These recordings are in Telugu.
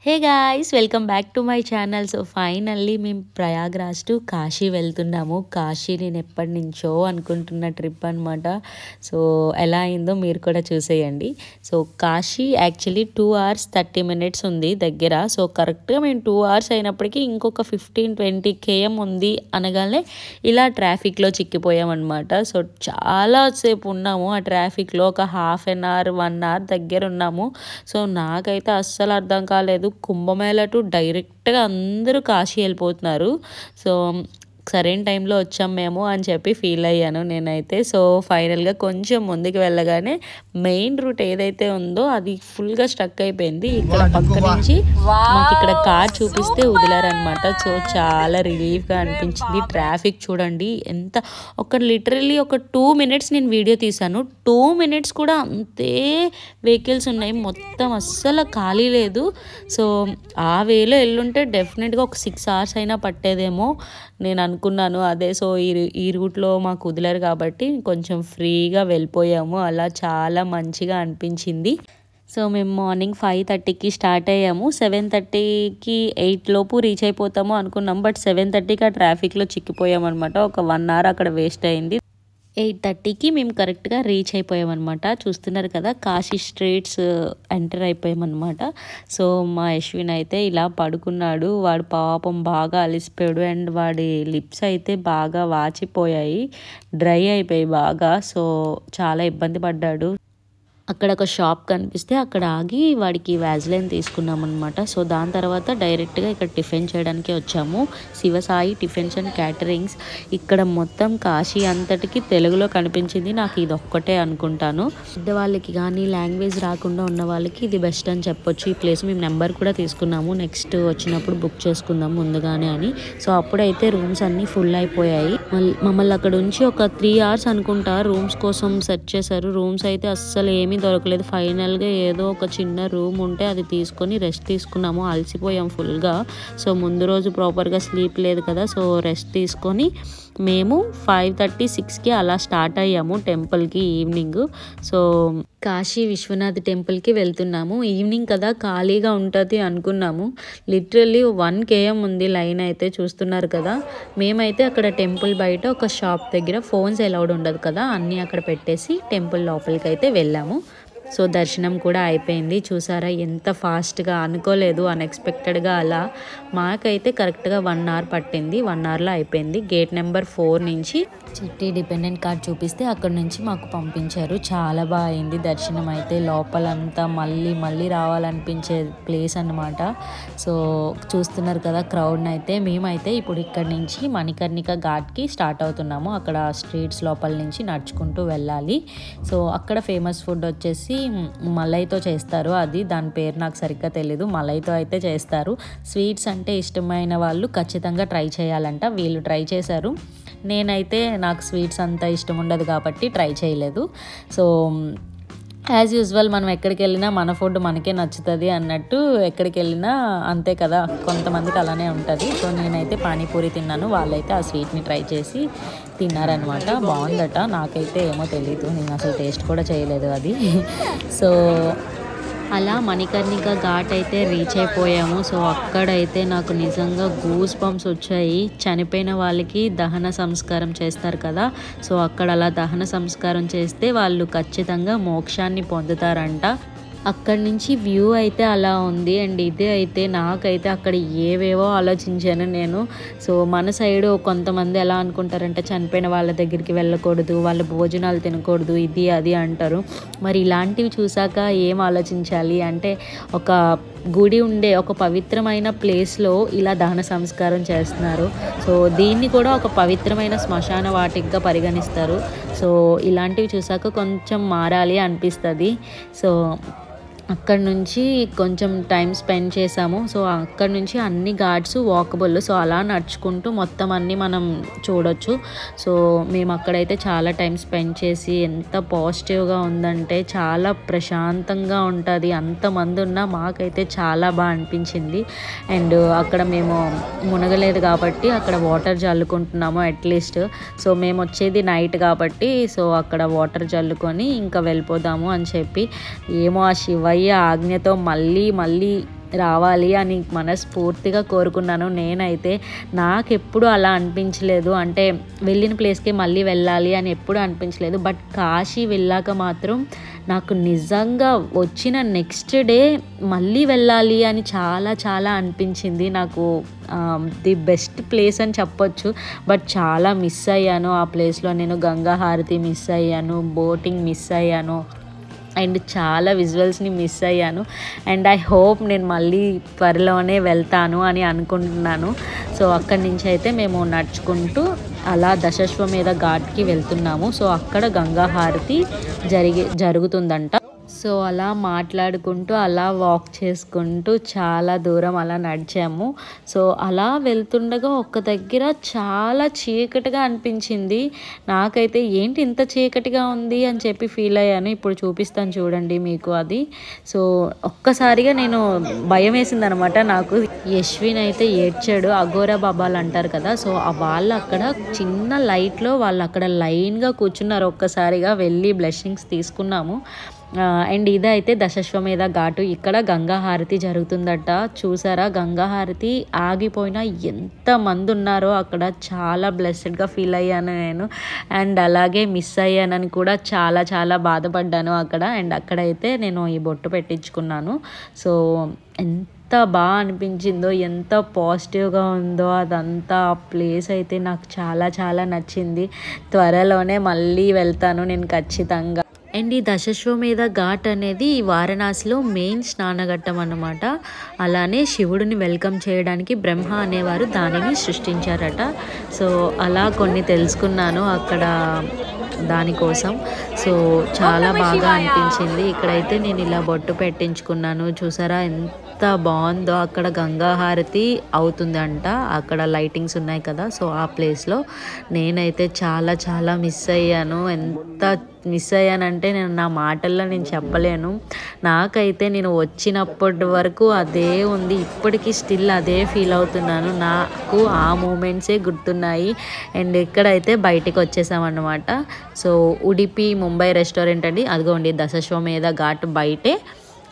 Hey guys welcome back to my channel. So finally మేము ప్రయాగ్రాజ్ టు కాశీ వెళ్తున్నాము. కాశీ నేను ఎప్పటి నుంచో అనుకుంటున్న ట్రిప్ అనమాట. సో ఎలా అయిందో మీరు కూడా చూసేయండి. So Kashi actually 2 hours 30 minutes ఉంది దగ్గర. సో కరెక్ట్గా మేము 2 hours అయినప్పటికీ ఇంకొక 15-20 km ఉంది అనగానే ఇలా ట్రాఫిక్లో చిక్కిపోయామన్నమాట. సో చాలాసేపు ఉన్నాము ఆ ట్రాఫిక్లో, ఒక హాఫ్ అన్ అవర్ 1 hour దగ్గర ఉన్నాము. సో నాకైతే అస్సలు అర్థం కాలేదు. కుంభమేళ టు డైరెక్ట్గా అందరూ కాశీ వెళ్ళిపోతున్నారు. సో సరైన టైంలో వచ్చాం మేము అని చెప్పి ఫీల్ అయ్యాను నేనైతే. సో ఫైనల్గా కొంచెం ముందుకు వెళ్ళగానే మెయిన్ రూట్ ఏదైతే ఉందో అది ఫుల్గా స్టక్ అయిపోయింది. ఇక్కడ పక్క నుంచి మాకు ఇక్కడ కార్ చూపిస్తే వదిలారనమాట. సో చాలా రిలీఫ్గా అనిపించింది. ట్రాఫిక్ చూడండి ఎంత, లిటరల్లీ ఒక 2 minutes నేను వీడియో తీశాను. 2 minutes కూడా అంతే వెహికల్స్ ఉన్నాయి, మొత్తం అస్సలు ఖాళీ లేదు. సో ఆ వేలో వెళ్ళుంటే డెఫినెట్గా ఒక 6 hours అయినా పట్టేదేమో నేను అనుకున్నాను. అదే సో ఈ రూట్లో మాకు వదిలేరు కాబట్టి కొంచెం ఫ్రీగా వెళ్ళిపోయాము. అలా చాలా మంచిగా అనిపించింది. సో మేము మార్నింగ్ 5:30కి స్టార్ట్ అయ్యాము. 7:30కి 8 లోపు రీచ్ అయిపోతాము అనుకున్నాం. బట్ 7:30కి ఆ ట్రాఫిక్లో చిక్కిపోయాం అనమాట. ఒక 1 hour అక్కడ వేస్ట్ అయింది. 8:30కి మేము కరెక్ట్గా రీచ్ అయిపోయామన్నమాట. చూస్తున్నారు కదా, కాశీ స్ట్రీట్స్ ఎంటర్ అయిపోయామన్నమాట. సో మా యశ్విన్ అయితే ఇలా పడుకున్నాడు. వాడు పాపం బాగా అలిసిపోయాడు అండ్ వాడి లిప్స్ అయితే బాగా వాచిపోయాయి, డ్రై అయిపోయాయి బాగా. సో చాలా ఇబ్బంది పడ్డాడు. అక్కడ ఒక షాప్ కనిపిస్తే అక్కడ ఆగి వాడికి వ్యాజ్లైన్ తీసుకున్నాం అనమాట. సో దాని తర్వాత డైరెక్ట్గా ఇక్కడ టిఫిన్ చేయడానికి వచ్చాము. Shivasai tiffins and caterings. ఇక్కడ మొత్తం కాశీ అంతటికి తెలుగులో కనిపించింది. నాకు ఇది ఒక్కటే అనుకుంటాను. పెద్దవాళ్ళకి కానీ లాంగ్వేజ్ రాకుండా ఉన్న వాళ్ళకి ఇది బెస్ట్ అని చెప్పొచ్చు. ఈ ప్లేస్ మేము నెంబర్ కూడా తీసుకున్నాము, నెక్స్ట్ వచ్చినప్పుడు బుక్ చేసుకుందాం ముందుగానే అని. సో అప్పుడైతే రూమ్స్ అన్నీ ఫుల్ అయిపోయాయి. మమ్మల్ని అక్కడ ఉంచి ఒక 3 hours అనుకుంటా రూమ్స్ కోసం సెర్చ్ చేశారు. రూమ్స్ అయితే అస్సలు ఏమీ దొరకలేదు. ఫైనల్గా ఏదో ఒక చిన్న రూమ్ ఉంటే అది తీసుకొని రెస్ట్ తీసుకున్నాము. అలసిపోయాం ఫుల్గా. సో ముందు రోజు ప్రాపర్గా స్లీప్ లేదు కదా, సో రెస్ట్ తీసుకొని మేము 5:30-6కి అలా స్టార్ట్ అయ్యాము టెంపుల్కి ఈవినింగ్. సో కాశీ విశ్వనాథ్ టెంపుల్కి వెళ్తున్నాము. ఈవినింగ్ కదా ఖాళీగా ఉంటుంది అనుకున్నాము. లిటరల్లీ 1 km ఉంది లైన్ అయితే, చూస్తున్నారు కదా. మేమైతే అక్కడ టెంపుల్ బయట ఒక షాప్ దగ్గర ఫోన్స్ అలౌడ్ ఉండదు కదా, అన్నీ అక్కడ పెట్టేసి టెంపుల్ లోపలికి అయితే వెళ్ళాము. సో దర్శనం కూడా అయిపోయింది. చూసారా ఎంత ఫాస్ట్గా, అనుకోలేదు అన్ఎక్స్పెక్టెడ్గా అలా. మాకైతే కరెక్ట్గా 1 hour పట్టింది. 1 hourలో అయిపోయింది. గేట్ నెంబర్ 4 నుంచి చిట్టి డిపెండెంట్ కార్డ్ చూపిస్తే అక్కడ నుంచి మాకు పంపించారు. చాలా బాగా అయింది దర్శనం అయితే. లోపలంతా మళ్ళీ రావాలనిపించే ప్లేస్ అన్నమాట. సో చూస్తున్నారు కదా క్రౌడ్ని అయితే. మేమైతే ఇప్పుడు ఇక్కడ నుంచి మణికర్ణిక ఘాట్కి స్టార్ట్ అవుతున్నాము. అక్కడ స్ట్రీట్స్ లోపల నుంచి నడుచుకుంటూ వెళ్ళాలి. సో అక్కడ ఫేమస్ ఫుడ్ వచ్చేసి మలైతో చేస్తారు. దాని పేరు నాకు సరిగ్గా తెలీదు. మలైతో అయితే చేస్తారు. స్వీట్స్ అంటే ఇష్టమైన వాళ్ళు ఖచ్చితంగా ట్రై చేయాలంట. వీళ్ళు ట్రై చేశారు. నేనైతే నాకు స్వీట్స్ అంత ఇష్టం ఉండదు కాబట్టి ట్రై చేయలేదు. సో యాజ్ యూజువల్ మనం ఎక్కడికి వెళ్ళినా మన ఫుడ్ మనకే నచ్చుతుంది అన్నట్టు, ఎక్కడికి వెళ్ళినా అంతే కదా, కొంతమందికి అలానే ఉంటుంది. సో నేనైతే పానీపూరి తిన్నాను, వాళ్ళైతే ఆ స్వీట్ని ట్రై చేసి తిన్నారనమాట. బాగుందట. నాకైతే ఏమో తెలీదు, నేను అసలు టేస్ట్ కూడా చేయలేదు అది. సో అలా మణికర్ణిక ఘాట్ అయితే రీచ్ అయిపోయాము. సో అక్కడైతే నాకు నిజంగా గూస్ బంప్స్ వచ్చాయి. చనిపోయిన వాళ్ళకి దహన సంస్కారం చేస్తారు కదా, సో అక్కడ అలా దహన సంస్కారం చేస్తే వాళ్ళు ఖచ్చితంగా మోక్షాన్ని పొందుతారంట. అక్కడి నుంచి వ్యూ అయితే అలా ఉంది. అండ్ ఇదే అయితే నాకైతే అక్కడ ఏవేవో ఆలోచించాను నేను. సో మన సైడు కొంతమంది ఎలా అనుకుంటారంటే చనిపోయిన వాళ్ళ దగ్గరికి వెళ్ళకూడదు, వాళ్ళ భోజనాలు తినకూడదు, ఇది అది అంటారు. మరి ఇలాంటివి చూసాక ఏం ఆలోచించాలి అంటే, ఒక గుడి ఉండే ఒక పవిత్రమైన ప్లేస్లో ఇలా దహన సంస్కారం చేస్తున్నారు. సో దీన్ని కూడా ఒక పవిత్రమైన శ్మశాన వాటికగా పరిగణిస్తారు. సో ఇలాంటివి చూసాక కొంచెం మారాలి అనిపిస్తుంది. సో అక్కడ నుంచి కొంచెం టైం స్పెండ్ చేసాము. సో అక్కడ నుంచి అన్ని ఘాట్స్ వాకబుల్. సో అలా నడుచుకుంటూ మొత్తం అన్నీ మనం చూడొచ్చు. సో మేము అక్కడైతే చాలా టైం స్పెండ్ చేసి, ఎంత పాజిటివ్గా ఉందంటే చాలా ప్రశాంతంగా ఉంటుంది. అంతమంది ఉన్నా మాకైతే చాలా బాగా అనిపించింది. అండ్ అక్కడ మేము మునగలేదు కాబట్టి అక్కడ వాటర్ జల్లుకుంటున్నాము అట్లీస్ట్. సో మేము వచ్చేది నైట్ కాబట్టి సో అక్కడ వాటర్ జల్లుకొని ఇంకా వెళ్ళిపోదాము అని చెప్పి, ఏమో ఆ శివయ్య ఆజ్ఞతో మళ్ళీ రావాలి అని మనస్ఫూర్తిగా కోరుకున్నాను నేనైతే. నాకెప్పుడు అలా అనిపించలేదు, అంటే వెళ్ళిన ప్లేస్కే మళ్ళీ వెళ్ళాలి అని ఎప్పుడు అనిపించలేదు. బట్ కాశీ వెళ్ళాక మాత్రం నాకు నిజంగా వచ్చిన నెక్స్ట్ డే మళ్ళీ వెళ్ళాలి అని చాలా చాలా అనిపించింది. నాకు ది బెస్ట్ ప్లేస్ అని చెప్పొచ్చు. బట్ చాలా మిస్ అయ్యాను ఆ ప్లేస్లో. నేను గంగా హారతి మిస్ అయ్యాను, బోటింగ్ మిస్ అయ్యాను, అండ్ చాలా విజువల్స్ని మిస్ అయ్యాను. అండ్ ఐ హోప్ నేను మళ్ళీ త్వరలోనే వెళ్తాను అని అనుకుంటున్నాను. సో అక్కడి నుంచి అయితే మేము నడుచుకుంటూ అలా దశాశ్వమేధ ఘాట్కి వెళ్తున్నాము. సో అక్కడ గంగా హారతి జరుగుతుందంట. సో అలా మాట్లాడుకుంటూ అలా వాక్ చేసుకుంటూ చాలా దూరం అలా నడిచాము. సో అలా వెళ్తుండగా ఒక్క దగ్గర చాలా చీకటిగా అనిపించింది నాకైతే. ఏంటి ఇంత చీకటిగా ఉంది అని చెప్పి ఫీల్ అయ్యాను. ఇప్పుడు చూపిస్తాను చూడండి మీకు అది. సో ఒక్కసారిగా నేను భయం వేసింది అనమాట నాకు. యశ్విన్ అయితే ఏడ్చాడు. అఘోరా బాబాలు అంటారు కదా, సో వాళ్ళు అక్కడ చిన్న లైట్లో వాళ్ళు అక్కడ లైన్గా కూర్చున్నారు. ఒక్కసారిగా వెళ్ళి బ్లెస్సింగ్స్ తీసుకున్నాము. అండ్ ఇదైతే దశాశ్వమేధ ఘాటు. ఇక్కడ గంగా హారతి జరుగుతుందట. చూసారా, గంగా హారతి ఆగిపోయినా ఎంతమంది ఉన్నారో అక్కడ. చాలా బ్లెస్సెడ్గా ఫీల్ అయ్యాను నేను. అండ్ అలాగే మిస్ అయ్యానని కూడా చాలా చాలా బాధపడ్డాను అక్కడ. అండ్ అక్కడైతే నేను ఈ బొట్టు పెట్టించుకున్నాను. సో ఎంత బాగా అనిపించిందో, ఎంత పాజిటివ్గా ఉందో అదంతా. ఆ ప్లేస్ అయితే నాకు చాలా చాలా నచ్చింది. త్వరలోనే మళ్ళీ వెళ్తాను నేను ఖచ్చితంగా. అండ్ ఈ దశాశ్వమేధ ఘాట్ అనేది వారణాసిలో మెయిన్ స్నానఘట్టం అన్నమాట. అలానే శివుడిని వెల్కమ్ చేయడానికి బ్రహ్మ అనేవారు దానిని సృష్టించారట. సో అలా కొన్ని తెలుసుకున్నాను అక్కడ దానికోసం. సో చాలా బాగా అనిపించింది. ఇక్కడైతే నేను ఇలా బొట్టు పెట్టించుకున్నాను. చూసారా ఎంత బాగుందో. అక్కడ గంగా హారతి అవుతుందంట, అక్కడ లైటింగ్స్ ఉన్నాయి కదా. సో ఆ ప్లేస్లో నేనైతే చాలా చాలా మిస్ అయ్యాను. ఎంత మిస్ అయ్యానంటే నా మాటల్లో నేను చెప్పలేను. నాకైతే నేను వచ్చినప్పటి వరకు అదే ఉంది, ఇప్పటికీ స్టిల్ అదే ఫీల్ అవుతున్నాను. నాకు ఆ మూమెంట్సే గుర్తున్నాయి. అండ్ ఇక్కడైతే బయటికి వచ్చేసామన్నమాట. సో ఉడిపి ముంబై రెస్టారెంట్ అండి, అదిగోండి దశాశ్వమేధ ఘాట్ బయటే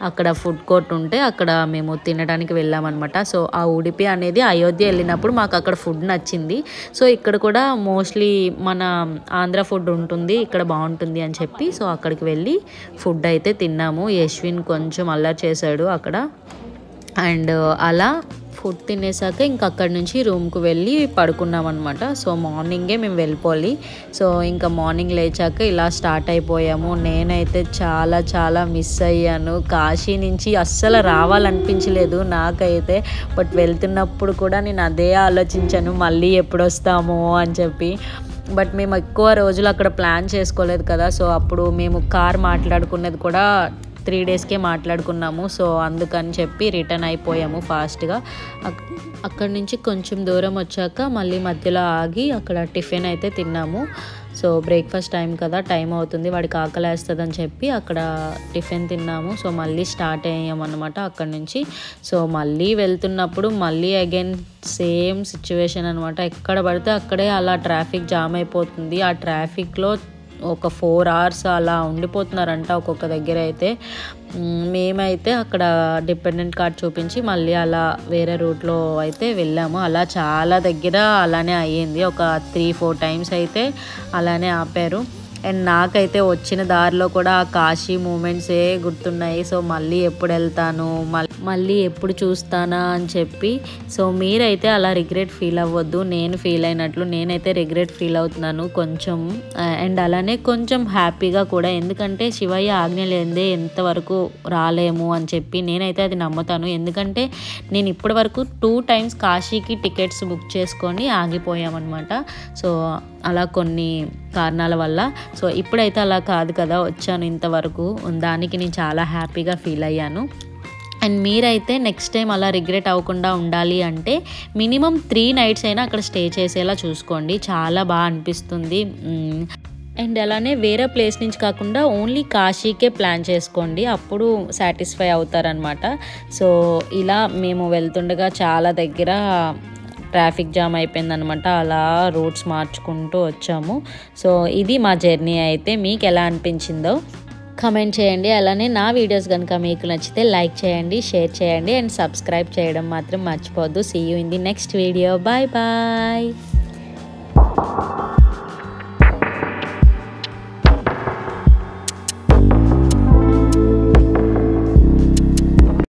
అక్కడ ఫుడ్ కోర్ట్ ఉంటే అక్కడ మేము తినడానికి వెళ్ళామన్నమాట. సో ఆ ఉడిపి అనేది అయోధ్య వెళ్ళినప్పుడు మాకు అక్కడ ఫుడ్ నచ్చింది. సో ఇక్కడ కూడా మోస్ట్లీ మన ఆంధ్ర ఫుడ్ ఉంటుంది, ఇక్కడ బాగుంటుంది అని చెప్పి సో అక్కడికి వెళ్ళి ఫుడ్ అయితే తిన్నాము. యశ్విన్ కొంచెం అల్లరి చేశాడు అక్కడ. అండ్ అలా ఫుడ్ తినేసాక ఇంక అక్కడి నుంచి రూమ్కి వెళ్ళి పడుకున్నాం అనమాట. సో మార్నింగే మేము వెళ్ళిపోవాలి. సో ఇంకా మార్నింగ్ లేచాక ఇలా స్టార్ట్ అయిపోయాము. నేనైతే చాలా చాలా మిస్ అయ్యాను. కాశీ నుంచి అస్సలు రావాలనిపించలేదు నాకైతే. బట్ వెళ్తున్నప్పుడు కూడా నేను అదే ఆలోచించాను, మళ్ళీ ఎప్పుడు వస్తామో అని చెప్పి. బట్ మేము ఎక్కువ రోజులు అక్కడ ప్లాన్ చేసుకోలేదు కదా. సో అప్పుడు మేము కార్ మాట్లాడుకున్నది కూడా 3 డేస్కే మాట్లాడుకున్నాము. సో అందుకని చెప్పి రిటర్న్ అయిపోయాము ఫాస్ట్గా. అక్కడి నుంచి కొంచెం దూరం వచ్చాక మళ్ళీ మధ్యలో ఆగి అక్కడ టిఫిన్ అయితే తిన్నాము. సో బ్రేక్ఫాస్ట్ టైం కదా, టైం అవుతుంది, వాడికి ఆకలి వేస్తుందని చెప్పి అక్కడ టిఫిన్ తిన్నాము. సో మళ్ళీ స్టార్ట్ అయ్యామన్నమాట అక్కడి నుంచి. సో మళ్ళీ వెళ్తున్నప్పుడు మళ్ళీ అగైన్ సేమ్ సిచ్యువేషన్ అనమాట. ఎక్కడ పడితే అక్కడే అలా ట్రాఫిక్ జామ్ అయిపోతుంది. ఆ ట్రాఫిక్లో ఒక 4 hours అలా ఉండిపోతున్నారంట ఒక్కొక్క దగ్గర అయితే. మేమైతే అక్కడ డిపెండెంట్ కార్డ్ చూపించి మళ్ళీ అలా వేరే రూట్లో అయితే వెళ్ళాము. అలా చాలా దగ్గర అలానే అయ్యింది. ఒక 3-4 times అయితే అలానే ఆపారు. అండ్ నాకైతే వచ్చిన దారిలో కూడా ఆ కాశీ మూమెంట్సే గుర్తున్నాయి. సో మళ్ళీ ఎప్పుడు వెళ్తాను, మళ్ళీ ఎప్పుడు చూస్తానా అని చెప్పి. సో మీరైతే అలా రిగ్రెట్ ఫీల్ అవ్వద్దు, నేను ఫీల్ అయినట్లు. నేనైతే రిగ్రెట్ ఫీల్ అవుతున్నాను కొంచెం. అండ్ అలానే కొంచెం హ్యాపీగా కూడా, ఎందుకంటే శివయ్య ఆజ్ఞ లేనిదే ఎంతవరకు రాలేము అని చెప్పి నేనైతే అది నమ్ముతాను. ఎందుకంటే నేను ఇప్పటి వరకు 2 times కాశీకి టికెట్స్ బుక్ చేసుకొని ఆగిపోయామన్నమాట. సో అలా కొన్ని కారణాల వల్ల. సో ఇప్పుడైతే అలా కాదు కదా, వచ్చాను ఇంతవరకు, దానికి నేను చాలా హ్యాపీగా ఫీల్ అయ్యాను. అండ్ మీరైతే నెక్స్ట్ టైం అలా రిగ్రెట్ అవ్వకుండా ఉండాలి అంటే మినిమం 3 nights అయినా అక్కడ స్టే చేసేలా చూసుకోండి, చాలా బాగా అనిపిస్తుంది. అండ్ అలానే వేరే ప్లేస్ నుంచి కాకుండా ఓన్లీ కాశీకే ప్లాన్ చేసుకోండి, అప్పుడు సాటిస్ఫై అవుతారనమాట. సో ఇలా మేము వెళ్తుండగా చాలా దగ్గర ట్రాఫిక్ జామ్ అయిపోయిందనమాట. అలా రూట్స్ మార్చుకుంటూ వచ్చాము. సో ఇది మా జర్నీ అయితే. మీకు ఎలా అనిపించిందో కమెంట్ చేయండి. అలానే నా వీడియోస్ కనుక మీకు నచ్చితే లైక్ చేయండి, షేర్ చేయండి అండ్ సబ్స్క్రైబ్ చేయడం మాత్రం మర్చిపోవద్దు. See you in the next video. Bye bye.